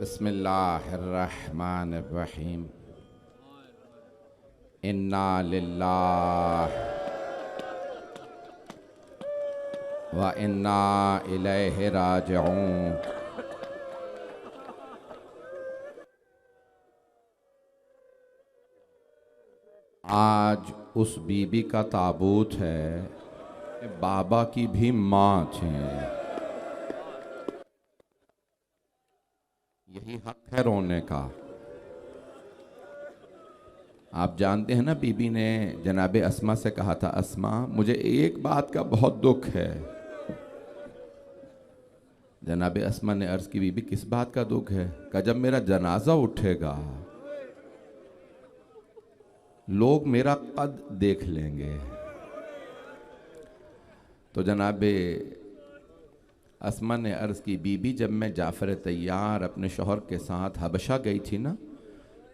बिस्मिल्लाहिर्रहमानिर्रहीम। इन्ना लिल्लाह व इन्ना इलैहि राजिऊन। आज उस बीबी का ताबूत है कि बाबा की भी माँ थी। यही हक है रोने का। आप जानते हैं ना, बीबी ने जनाबे अस्मा से कहा था, अस्मा मुझे एक बात का बहुत दुख है। जनाबे अस्मा ने अर्ज की, बीबी किस बात का दुख है? कहा जब मेरा जनाजा उठेगा लोग मेरा कद देख लेंगे। तो जनाबे अस्मा ने अर्ज की, बीबी जब मैं जाफर तैयार अपने शौहर के साथ हबशा गई थी ना,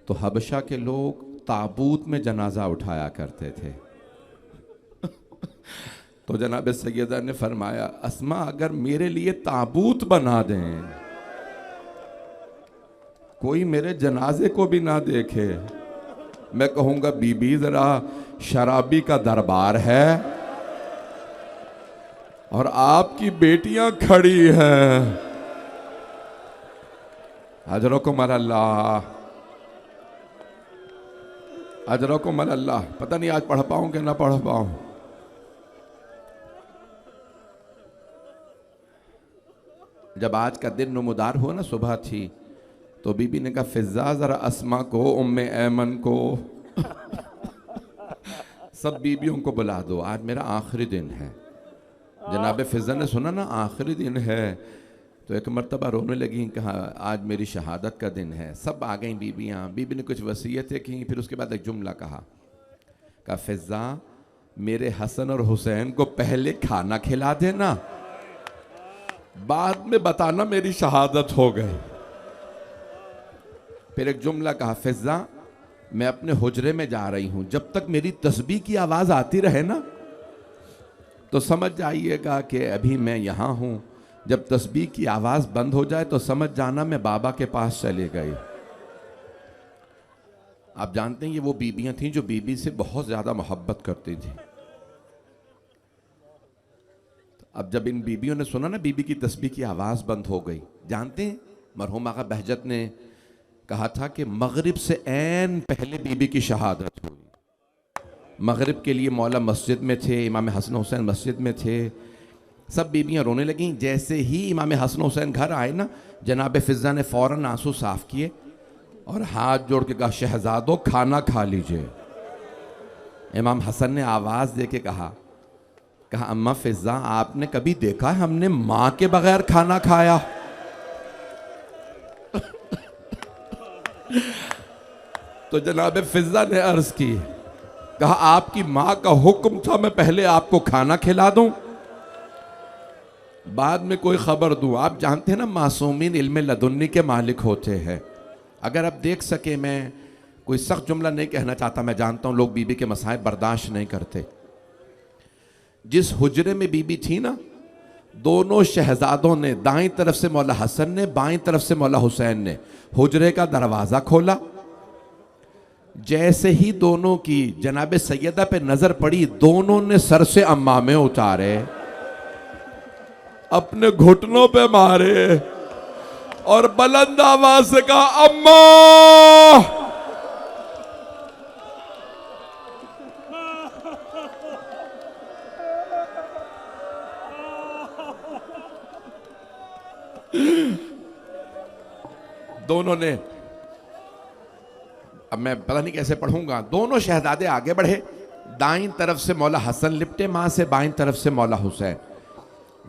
तो हबशा के लोग ताबूत में जनाजा उठाया करते थे। तो जनाब सैयदा ने फरमाया, अस्मा अगर मेरे लिए ताबूत बना दें, कोई मेरे जनाजे को भी ना देखे, मैं कहूंगा बीबी जरा शराबी का दरबार है और आपकी बेटियां खड़ी हैं। अजरकुम अल्लाह, अजरकुम अल्लाह। पता नहीं आज पढ़ पाऊं कि ना पढ़ पाऊं। जब आज का दिन नमूदार हुआ ना, सुबह थी, तो बीबी ने कहा, फिजा जरा अस्मा को, उम्मे ऐमन को सब बीबियों को बुला दो, आज मेरा आखिरी दिन है। जनाब फिजा ने सुना ना आखिरी दिन है, तो एक मरतबा रोने लगी, कहा आज मेरी शहादत का दिन है। सब आ गई बीबियाँ। बीबी ने कुछ वसीयतें की, फिर उसके बाद एक जुमला कहा, फिजा मेरे हसन और हुसैन को पहले खाना खिला देना, बाद में बताना मेरी शहादत हो गई। फिर एक जुमला कहा, फिजा मैं अपने हुजरे में जा रही हूं, जब तक मेरी तस्बीह की आवाज आती रहे ना, तो समझ जाइएगा कि अभी मैं यहां हूं। जब तस्बीह की आवाज बंद हो जाए तो समझ जाना मैं बाबा के पास चली गई। आप जानते हैं ये वो बीबियां थीं जो बीबी से बहुत ज्यादा मोहब्बत करती थी। अब जब इन बीबियों ने सुना ना बीबी की तस्बीह की आवाज बंद हो गई, जानते हैं मरहूम आगा बहजत ने कहा था कि मगरिब से ऐन पहले बीबी की शहादत हुई। मगरिब के लिए मौला मस्जिद में थे, इमाम हसन हुसैन मस्जिद में थे। सब बीबियां रोने लगीं। जैसे ही इमाम हसन हुसैन घर आए ना, जनाब फिजा ने फौरन आंसू साफ किए और हाथ जोड़ के कहा, शहजादो खाना खा लीजिए। इमाम हसन ने आवाज दे के कहा अम्मा फिजा आपने कभी देखा हमने मां के बगैर खाना खाया? तो जनाब फिजा ने अर्ज की, कहा आपकी मां का हुक्म था मैं पहले आपको खाना खिला दूं, बाद में कोई खबर दूं। आप जानते हैं ना, मासूमीन इल्म लदुन्नी के मालिक होते हैं। अगर आप देख सके, मैं कोई सख्त जुमला नहीं कहना चाहता, मैं जानता हूं लोग बीबी के मसाइब बर्दाश्त नहीं करते। जिस हुजरे में बीबी थी ना, दोनों शहजादों ने, दाईं तरफ से मौला हसन ने, बाईं तरफ से मौला हुसैन ने, हुजरे का दरवाजा खोला। जैसे ही दोनों की जनाब सैयदा पे नजर पड़ी, दोनों ने सर से अम्मामे उतारे, अपने घुटनों पे मारे और बुलंद आवाज से कहा, अम्मा। दोनों ने, अब मैं पता नहीं कैसे पढ़ूंगा, दोनों शहजादे आगे बढ़े, दाईं तरफ से मौला हसन लिपटे मां से, बाईं तरफ से मौला हुसैन।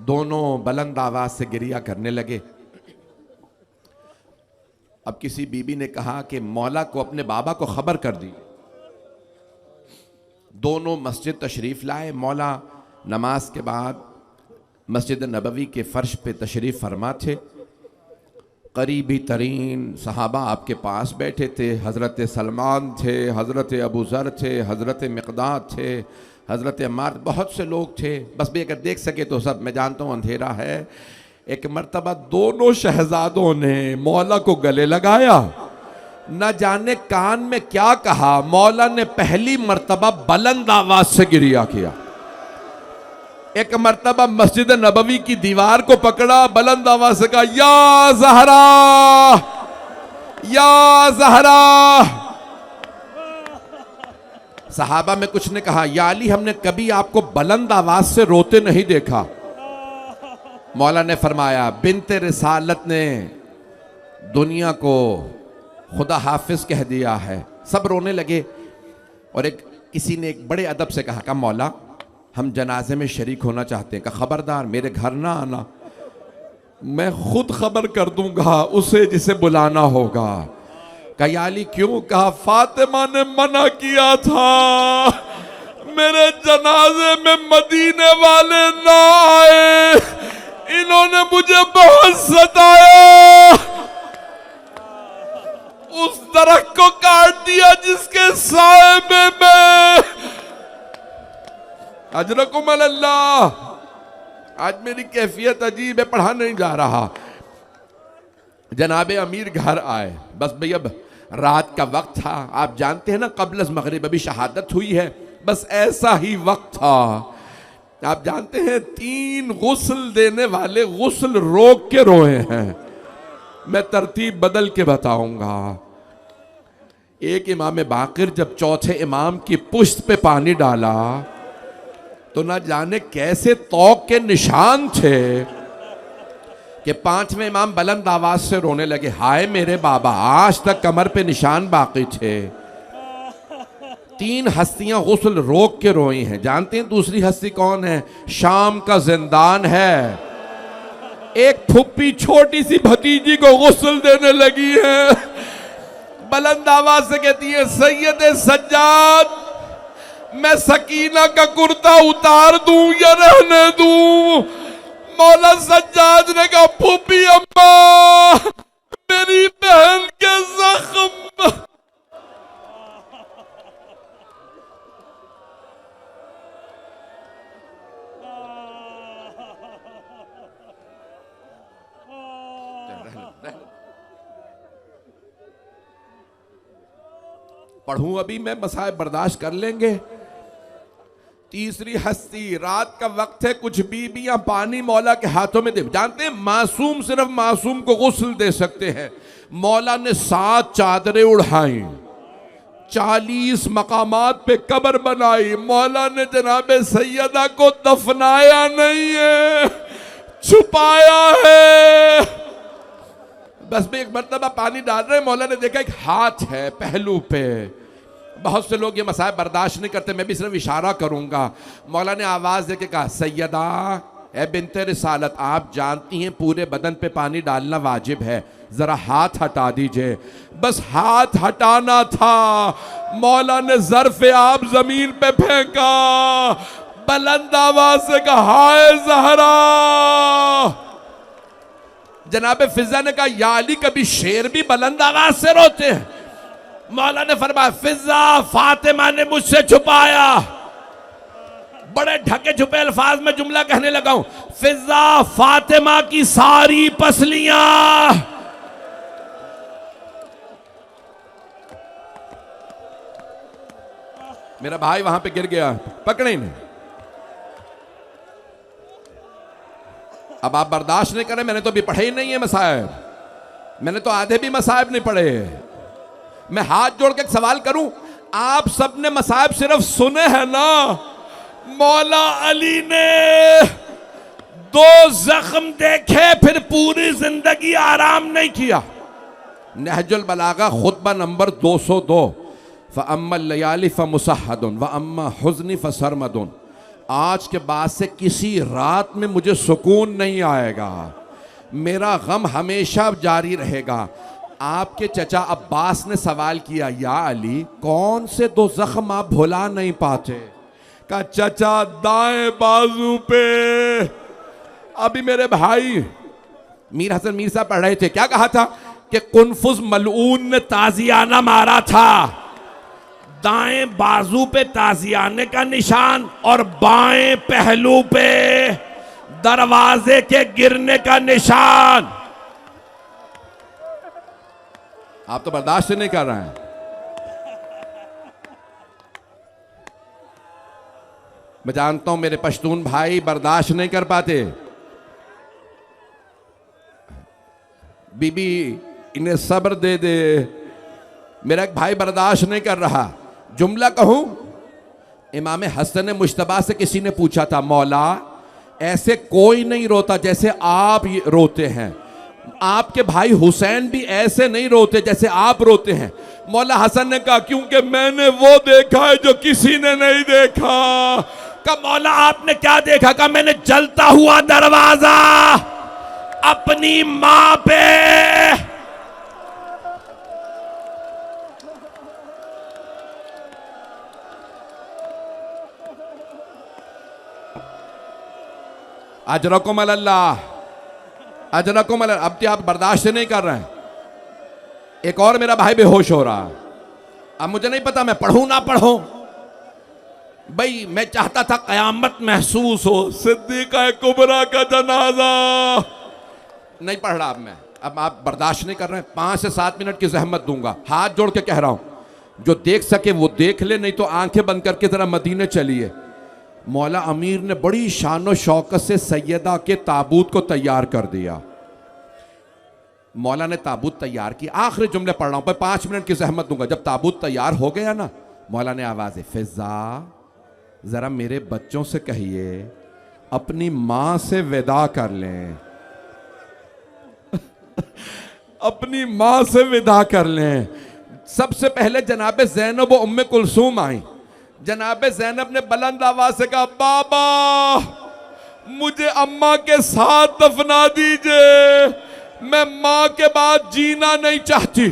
दोनों बुलंद आवाज से गिरिया करने लगे। अब किसी बीबी ने कहा कि मौला को अपने बाबा को खबर कर दी। दोनों मस्जिद तशरीफ लाए। मौला नमाज के बाद मस्जिद नबवी के फर्श पे तशरीफ फरमा थे। करीबी तरीन सहाबा आपके पास बैठे थे। हज़रत सलमान थे, हज़रत अबू ज़र थे, हज़रत मिक़दाद थे, हज़रत अम्मार, बहुत से लोग थे। बस भी अगर देख सके तो सब, मैं जानता हूँ अंधेरा है। एक मर्तबा दोनों शहजादों ने मौला को गले लगाया, न जाने कान में क्या कहा। मौला ने पहली मर्तबा बुलंद आवाज से गिरिया किया। एक मर्तबा मस्जिद नबवी की दीवार को पकड़ा, बुलंद आवाज से कहा, या ज़हरा, या ज़हरा। सहाबा में कुछ ने कहा, या अली, हमने कभी आपको बुलंद आवाज से रोते नहीं देखा। मौला ने फरमाया, बिन्ते रिसालत ने दुनिया को खुदा हाफिज कह दिया है। सब रोने लगे और किसी ने एक बड़े अदब से कहा, मौला हम जनाजे में शरीक होना चाहते हैं। कहा, खबरदार मेरे घर ना आना, मैं खुद खबर कर दूंगा उसे जिसे बुलाना होगा। कहा, या अली क्यों? कहा, फातिमा ने मना किया था मेरे जनाजे में मदीने वाले ना आए, इन्होंने मुझे बहुत सताया, उस दरख्त को काट दिया जिसके साए में मैं। अजरकुम अल्लाह। आज मेरी कैफियत अजीब है, पढ़ा नहीं जा रहा। जनाबे अमीर घर आए, बस भाई अब रात का वक्त था। आप जानते हैं ना, क़ब्ल मगरिब अभी शहादत हुई है, बस ऐसा ही वक्त था। आप जानते हैं 3 गुस्ल देने वाले गुस्ल रोक के रोए हैं। मैं तरतीब बदल के बताऊंगा। एक इमाम बाकिर जब चौथे इमाम की पुश्त पे पानी डाला तो ना जाने कैसे तौक के निशान थे कि 5वें इमाम बुलंद आवाज से रोने लगे, हाय मेरे बाबा, आज तक कमर पे निशान बाकी थे। 3 हस्तियां गुस्ल रोक के रोई हैं। जानते हैं दूसरी हस्ती कौन है? शाम का जिंदान है। एक फुप्पी छोटी सी भतीजी को गुस्ल देने लगी है, बुलंद आवाज से कहती है, सैयद सज्जाद, मैं सकीना का कुर्ता उतार दूं या रहने दूं? मौला सज्जाद ने कहा, फूफी अम्मा, मेरी बहन के जख्म। पढ़ूं अभी मैं, मसाइब बर्दाश्त कर लेंगे। तीसरी हस्ती, रात का वक्त है, कुछ बीबियां पानी मौला के हाथों में दे। जानते हैं मासूम सिर्फ मासूम को गुस्ल दे सकते हैं। मौला ने 7 चादरें उड़ाई, 40 मकामात पे कब्र बनाई। मौला ने जनाबे सैयदा को दफनाया नहीं है, छुपाया है। बस में एक मर्तबा पानी डाल रहे, मौला ने देखा एक हाथ है पहलू पे। बहुत से लोग ये मसाइब बर्दाश्त नहीं करते, मैं भी सिर्फ इशारा करूंगा। मौला ने आवाज देके कहा, सैयदा ए बिन्ते रिसालत, आप जानती हैं पूरे बदन पे पानी डालना वाजिब है, जरा हाथ हटा दीजिए। बस हाथ हटाना था, मौला ने ज़र्फ़े आप जमीन पे फेंका, बुलंद आवाज से कहा, हाय ज़हरा। जनाबे फिजा ने कहा, या अली, कभी शेर भी बुलंद आवाज से रोते हैं? मौला ने फरमाया, फिजा, फातिमा ने मुझसे छुपाया। बड़े ढके छुपे अल्फाज में जुमला कहने लगा हूं, फिजा फातिमा की सारी पसलियां। मेरा भाई वहां पे गिर गया, पकड़े नहीं। अब आप बर्दाश्त नहीं करें, मैंने तो अभी पढ़े ही नहीं है मसाइब, मैंने तो आधे भी मसाइब नहीं पढ़े। मैं हाथ जोड़ के एक सवाल करूं, आप सबने मसाइब सिर्फ सुने हैं ना? मौला अली ने 2 जख्म देखे, फिर पूरी जिंदगी आराम नहीं किया। नहजुल बलागा खुतबा नंबर 202, फ़अम्मल लयाली फ़मुसहदुन व अम्मा हुज़्नी फ़सरमदुन। आज के बाद से किसी रात में मुझे सुकून नहीं आएगा, मेरा गम हमेशा जारी रहेगा। आपके चचा अब्बास ने सवाल किया, या अली, कौन से 2 जख्म आप भुला नहीं पाते? का चचा, दाएं बाजू पे। अभी मेरे भाई मीर हसन मीर साहब पढ़ रहे थे, क्या कहा था कि कुनफुस मलऊन ने ताजियाना मारा था, दाएं बाजू पे ताजियाने का निशान और बाएं पहलू पे दरवाजे के गिरने का निशान। आप तो बर्दाश्त नहीं कर रहे हैं। मैं जानता हूं मेरे पश्तून भाई बर्दाश्त नहीं कर पाते। बीबी इन्हें सब्र दे दे, मेरा एक भाई बर्दाश्त नहीं कर रहा। जुमला कहूं, इमाम हसन मुश्तबा से किसी ने पूछा था, मौला ऐसे कोई नहीं रोता जैसे आप रोते हैं, आपके भाई हुसैन भी ऐसे नहीं रोते जैसे आप रोते हैं। मौला हसन ने कहा, क्योंकि मैंने वो देखा है जो किसी ने नहीं देखा। कहा मौला आपने क्या देखा? कहा मैंने जलता हुआ दरवाजा अपनी मां पे। अजरकुम अल्लाह, अजरकुम अल्लाह। अब तो आप बर्दाश्त नहीं कर रहे हैं। एक और मेरा भाई बेहोश हो रहा। अब मुझे नहीं पता मैं पढ़ूं ना पढ़ूं। भाई मैं चाहता था कयामत महसूस हो, सिद्दीक़ा कुबरा का जनाजा। नहीं पढ़ रहा अब मैं। अब आप बर्दाश्त नहीं कर रहे हैं। 5 से 7 मिनट की जहमत दूंगा, हाथ जोड़ के कह रहा हूं। जो देख सके वो देख ले, नहीं तो आंखें बंद करके जरा मदीने चलिए। मौला अमीर ने बड़ी शान शौकत से सैयदा के ताबूत को तैयार कर दिया। मौला ने ताबूत तैयार किया। आखिरी जुमले पढ़ रहा हूं, 5 मिनट की जहमत दूंगा। जब ताबूत तैयार हो गया ना, मौला ने आवाज, फिजा जरा मेरे बच्चों से कहिए अपनी मां से विदा कर लें। अपनी मां से विदा कर लें। सबसे पहले जनाब ज़ैनब व उम्मे कुलसूम आई। जनाब ज़ैनब ने बुलंद आवाज से कहा, बाबा मुझे अम्मा के साथ दफना दीजिए, मैं मां के बाद जीना नहीं चाहती।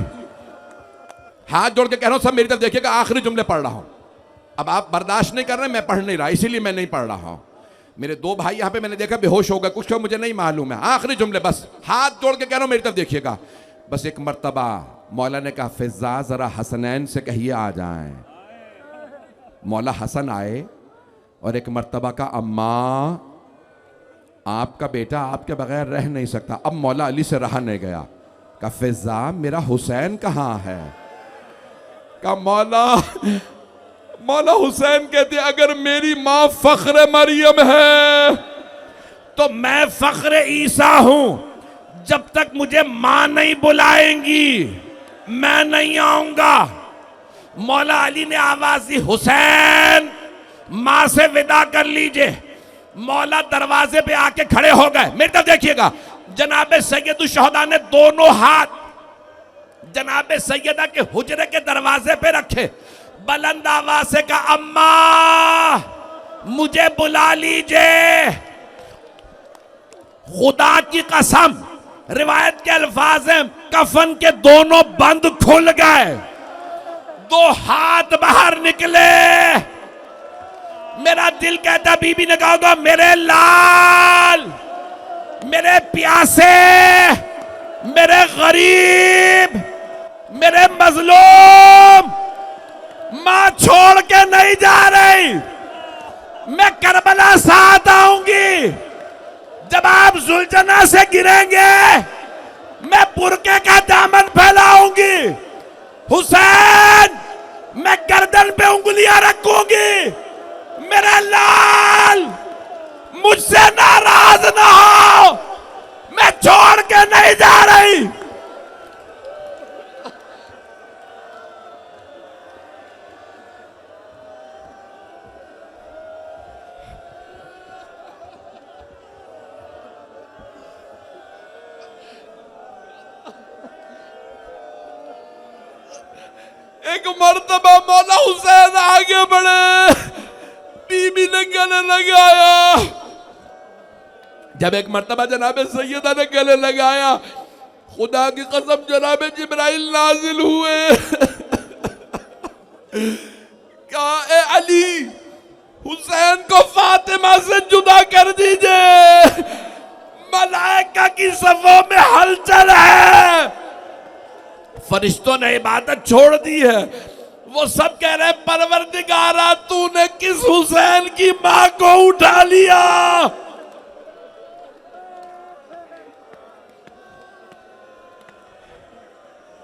हाथ जोड़ के कह रहा हूं, सब मेरी तरफ देखिएगा, आखिरी जुमले पढ़ रहा हूं। अब आप बर्दाश्त नहीं कर रहे, मैं पढ़ नहीं रहा, इसीलिए मैं नहीं पढ़ रहा हूं। मेरे 2 भाई यहां पे मैंने देखा बेहोश हो गए, कुछ तो मुझे नहीं मालूम है। आखिरी जुमले बस, हाथ जोड़ के कह रहा हूं, मेरी तरफ देखिएगा। बस एक मर्तबा मौला ने कहा, फिजा जरा हसनैन से कहिए आ जाएं। मौला हसन आए और एक मर्तबा का, अम्मा आपका बेटा आपके बगैर रह नहीं सकता। अब मौला अली से रहा नहीं गया। कहा फिजा मेरा हुसैन कहाँ है? कहा मौला हुसैन कहते, अगर मेरी मां फख्र मरियम है तो मैं फख्र ईसा हूं। जब तक मुझे मां नहीं बुलाएंगी मैं नहीं आऊंगा। मौला अली ने आवाज दी, हुसैन मां से विदा कर लीजिए। मौला दरवाजे पे आके खड़े हो गए। मेरी तरफ देखिएगा, जनाब सैयदुल शहदा ने दोनों हाथ जनाब सैयदा के हुजरे के दरवाजे पे रखे, बुलंद आवाज से कहा, अम्मा मुझे बुला लीजिए। खुदा की कसम, रिवायत के अल्फाज हैं, कफन के दोनों बंद खुल गए, 2 हाथ बाहर निकले। मेरा दिल कहता, बीबी ने कहा होगा, मेरे लाल, मेरे प्यासे, मेरे गरीब, मेरे मजलूम, मां छोड़ के नहीं जा रही। मैं करबला साथ आऊंगी। जब आप जुलझना से गिरेंगे मैं बुरके का दामन फैलाऊंगी। हुसैन मैं गर्दन पे उंगलियां रखूंगी। मेरा लाल मुझसे नाराज ना हो, मैं छोड़ के नहीं जा रही। एक मर्तबा मौला हुसैन आगे बढ़े, बीबी ने गले लगाया। जब एक मर्तबा जनाब सैयदा ने गले लगाया, खुदा की कसम जनाब जिब्राइल नाजिल हुए। कहा, ए अली हुसैन को फातिमा से जुदा कर दीजिए, मलाइका की सफों में हलचल है, फरिश्तों ने इबादत छोड़ दी है। वो सब कह रहे हैं परवरदिगारा तूने किस हुसैन की मां को उठा लिया।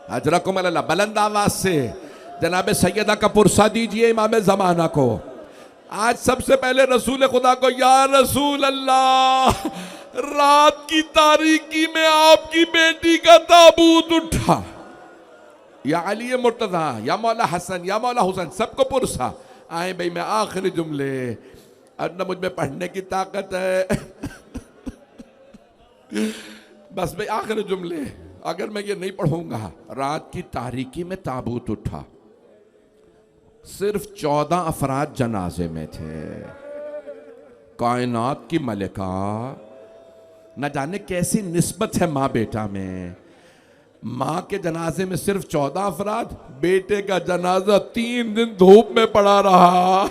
अजरकुम अल्लाह, बुलंद आवाज से जनाब सैयदा का पुरसा दीजिए इमाम जमाना को। आज सबसे पहले रसूल खुदा को, या रसूल अल्लाह, रात की तारीकी में आपकी बेटी का ताबूत उठा। या अली मुर्तजा, या मौला हसन, या मौला हुसैन, सबको पुरसा। आए भाई, मैं आखिरी जुमले, अब न मुझ में पढ़ने की ताकत है बस भाई आखिरी जुमले, अगर मैं ये नहीं पढ़ूंगा। रात की तारीकी में ताबूत उठा, सिर्फ 14 अफराद जनाजे में थे। कायनात की मलिका, न जाने कैसी निस्बत है माँ बेटा में। माँ के जनाजे में सिर्फ 14 अफराद, बेटे का जनाजा 3 दिन धूप में पड़ा रहा।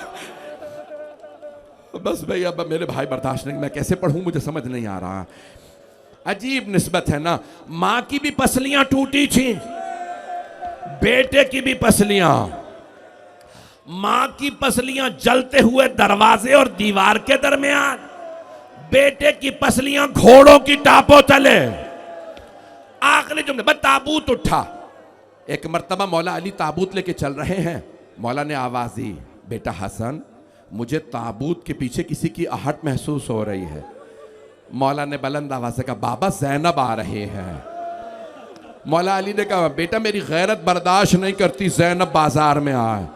बस भाई अब मेरे भाई बर्दाश्त नहीं, मैं कैसे पढ़ूं, मुझे समझ नहीं आ रहा। अजीब निस्बत है ना। माँ की भी पसलियां टूटी थी, बेटे की भी पसलियां। माँ की पसलियां जलते हुए दरवाजे और दीवार के दरमियान, बेटे की पसलियां घोड़ों की टापों तले। आखिरी जुमले, बस ताबूत उठा। एक मर्तबा मौला अली ताबूत लेके चल रहे हैं, मौला ने आवाज दी, बेटा हसन, मुझे ताबूत के पीछे किसी की आहट महसूस हो रही है। मौला ने बुलंद आवाज से कहा, बाबा ज़ैनब आ रहे हैं। मौला अली ने कहा, बेटा मेरी गैरत बर्दाश्त नहीं करती, ज़ैनब बाजार में आए,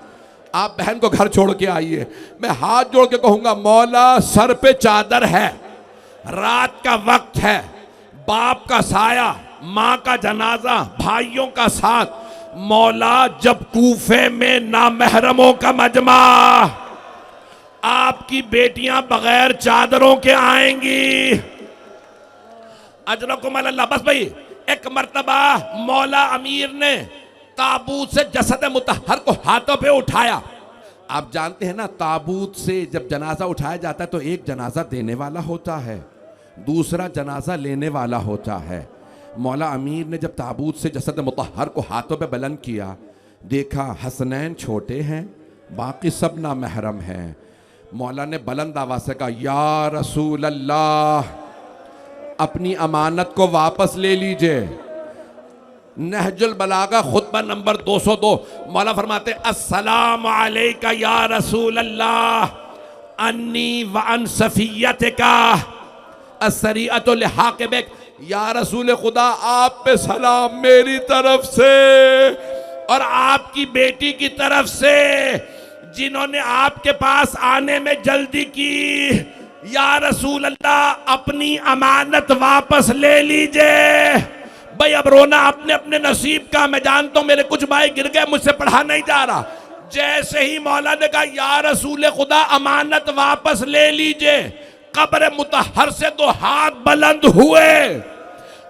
आप बहन को घर छोड़ के आइए। मैं हाथ जोड़ के कहूंगा, मौला सर पे चादर है, रात का वक्त है, बाप का साया, माँ का जनाजा, भाइयों का साथ। मौला जब कूफे में नामहरमों का मजमा, आपकी बेटियां बगैर चादरों के आएंगी। अजरकुम अल्लाह। बस भाई, एक मर्तबा मौला अमीर ने ताबूत से जसद मुतहर को हाथों पे उठाया। आप जानते हैं ना, ताबूत से जब जनाजा उठाया जाता है तो एक जनाजा देने वाला होता है, दूसरा जनाजा लेने वाला होता है। मौला अमीर ने जब ताबूत से जसद मुतहर को हाथों पे बुलंद किया, देखा हसनैन छोटे हैं, बाकी सब ना महरम हैं। मौला ने बुलंद आवाज से कहा, या रसूल अल्लाह, अपनी अमानत को वापस ले लीजिए। नहजुल बलागा खुतबा नंबर 202, मौला फरमाते, अस्सलाम अलैका या रसूल अल्लाह, अन्नी व अन सफियतिका अस्सरीअतु लिहाकिबिक। या रसूल खुदा, आप पे सलाम मेरी तरफ से और आपकी बेटी की तरफ से, जिन्होंने आपके पास आने में जल्दी की। या रसूल अल्लाह, अपनी अमानत वापस ले लीजिए। भाई अब रोना अपने अपने नसीब का, मैं जानता हूं मेरे कुछ भाई गिर गए, मुझसे पढ़ा नहीं जा रहा। जैसे ही मौला ने कहा, या रसूल खुदा, अमानत वापस ले लीजिए, कब्र मुतहर से 2 हाथ बुलंद हुए।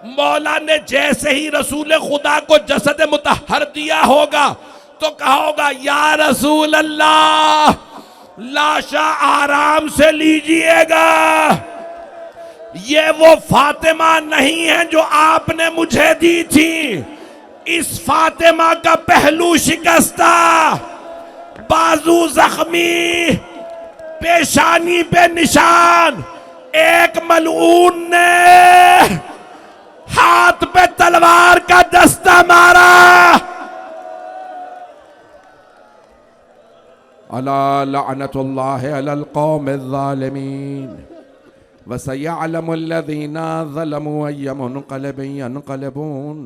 मौला ने जैसे ही रसूल खुदा को जसद मुतहर दिया होगा तो कहा होगा, या रसूल अल्लाह, लाशा आराम से लीजिएगा, ये वो फातिमा नहीं है जो आपने मुझे दी थी। इस फातिमा का पहलू शिकस्ता, बाजू जख्मी, पेशानी पे निशान, एक मलऊन ने हाथ पे तलवार का दस्ता मारा। अला लअनतुल्लाहि अलल कौमिज़ ज़ालिमीन व सयअलमुल्लज़ीना ज़लमू अय्य मुनक़लिबिन यनक़लिबून।